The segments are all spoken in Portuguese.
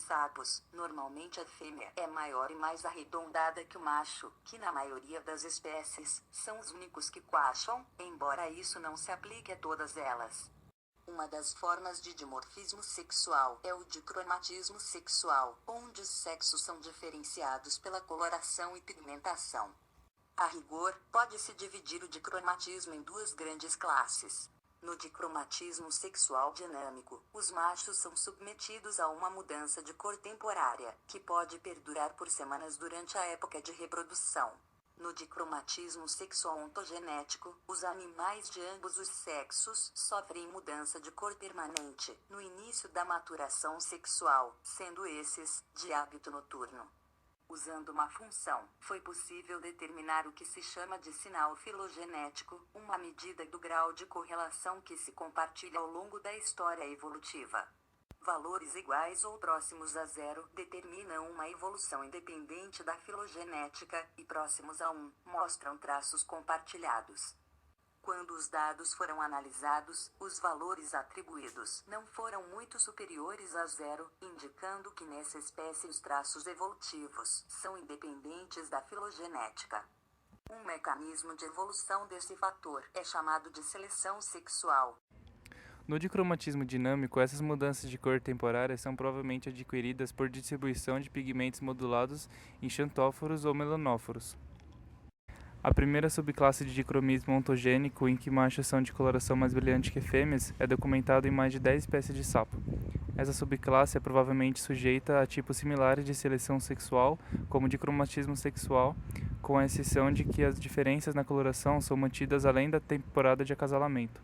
sapos, normalmente a fêmea é maior e mais arredondada que o macho, que na maioria das espécies, são os únicos que coacham, embora isso não se aplique a todas elas. Uma das formas de dimorfismo sexual é o dicromatismo sexual, onde os sexos são diferenciados pela coloração e pigmentação. A rigor, pode-se dividir o dicromatismo em duas grandes classes. No dicromatismo sexual dinâmico, os machos são submetidos a uma mudança de cor temporária, que pode perdurar por semanas durante a época de reprodução. No dicromatismo sexual ontogenético, os animais de ambos os sexos sofrem mudança de cor permanente no início da maturação sexual, sendo esses de hábito noturno. Usando uma função, foi possível determinar o que se chama de sinal filogenético, uma medida do grau de correlação que se compartilha ao longo da história evolutiva. Valores iguais ou próximos a zero determinam uma evolução independente da filogenética, e próximos a 1 mostram traços compartilhados. Quando os dados foram analisados, os valores atribuídos não foram muito superiores a zero, indicando que nessa espécie os traços evolutivos são independentes da filogenética. Um mecanismo de evolução desse fator é chamado de seleção sexual. No dicromatismo dinâmico, essas mudanças de cor temporárias são provavelmente adquiridas por distribuição de pigmentos modulados em xantóforos ou melanóforos. A primeira subclasse de dicromismo ontogênico, em que machos são de coloração mais brilhante que fêmeas, é documentado em mais de 10 espécies de sapo. Essa subclasse é provavelmente sujeita a tipos similares de seleção sexual, como dicromatismo sexual, com a exceção de que as diferenças na coloração são mantidas além da temporada de acasalamento.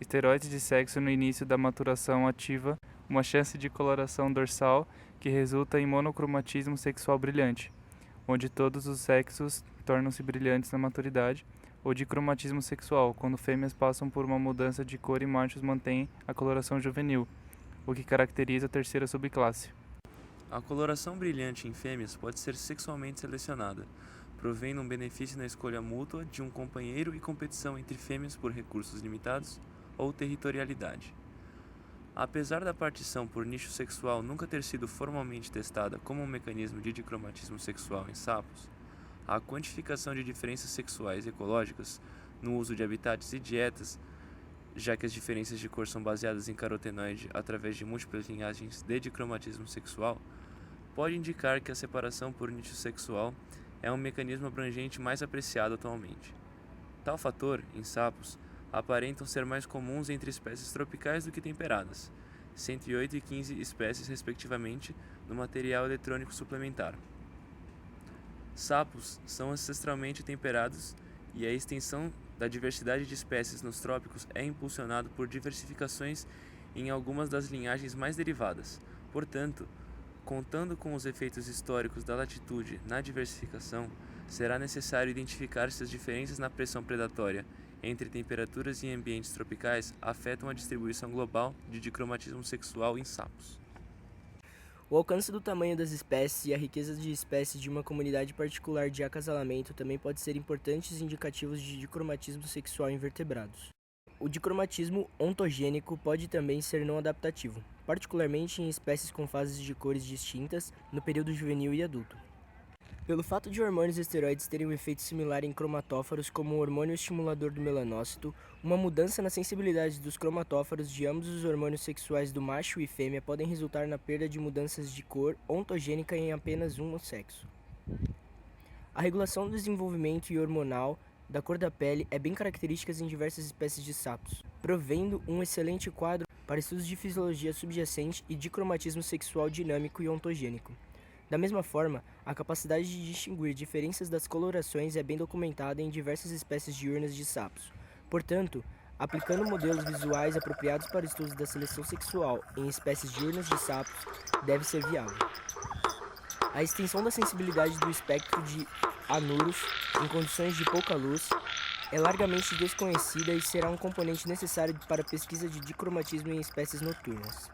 Esteroides de sexo no início da maturação ativa uma chance de coloração dorsal que resulta em monocromatismo sexual brilhante, onde todos os sexos tornam-se brilhantes na maturidade, ou dicromatismo sexual, quando fêmeas passam por uma mudança de cor e machos mantêm a coloração juvenil, o que caracteriza a terceira subclasse. A coloração brilhante em fêmeas pode ser sexualmente selecionada, provendo um benefício na escolha mútua de um companheiro e competição entre fêmeas por recursos limitados ou territorialidade. Apesar da partição por nicho sexual nunca ter sido formalmente testada como um mecanismo de dicromatismo sexual em sapos, a quantificação de diferenças sexuais ecológicas no uso de habitats e dietas, já que as diferenças de cor são baseadas em carotenoide através de múltiplas linhagens de dicromatismo sexual, pode indicar que a separação por nicho sexual é um mecanismo abrangente mais apreciado atualmente. Tal fator, em sapos, aparentam ser mais comuns entre espécies tropicais do que temperadas, 108 e 15 espécies respectivamente no material eletrônico suplementar. Sapos são ancestralmente temperados e a extensão da diversidade de espécies nos trópicos é impulsionado por diversificações em algumas das linhagens mais derivadas. Portanto, contando com os efeitos históricos da latitude na diversificação, será necessário identificar se as diferenças na pressão predatória entre temperaturas e ambientes tropicais afetam a distribuição global de dicromatismo sexual em sapos. O alcance do tamanho das espécies e a riqueza de espécies de uma comunidade particular de acasalamento também pode ser importantes indicativos de dicromatismo sexual em vertebrados. O dicromatismo ontogênico pode também ser não adaptativo, particularmente em espécies com fases de cores distintas no período juvenil e adulto. Pelo fato de hormônios esteroides terem um efeito similar em cromatóforos como o hormônio estimulador do melanócito, uma mudança na sensibilidade dos cromatóforos de ambos os hormônios sexuais do macho e fêmea podem resultar na perda de mudanças de cor ontogênica em apenas um sexo. A regulação do desenvolvimento e hormonal da cor da pele é bem característica em diversas espécies de sapos, provendo um excelente quadro para estudos de fisiologia subjacente e dicromatismo sexual dinâmico e ontogênico. Da mesma forma, a capacidade de distinguir diferenças das colorações é bem documentada em diversas espécies diurnas de sapos. Portanto, aplicando modelos visuais apropriados para estudos da seleção sexual em espécies diurnas de sapos deve ser viável. A extensão da sensibilidade do espectro de anuros em condições de pouca luz é largamente desconhecida e será um componente necessário para a pesquisa de dicromatismo em espécies noturnas.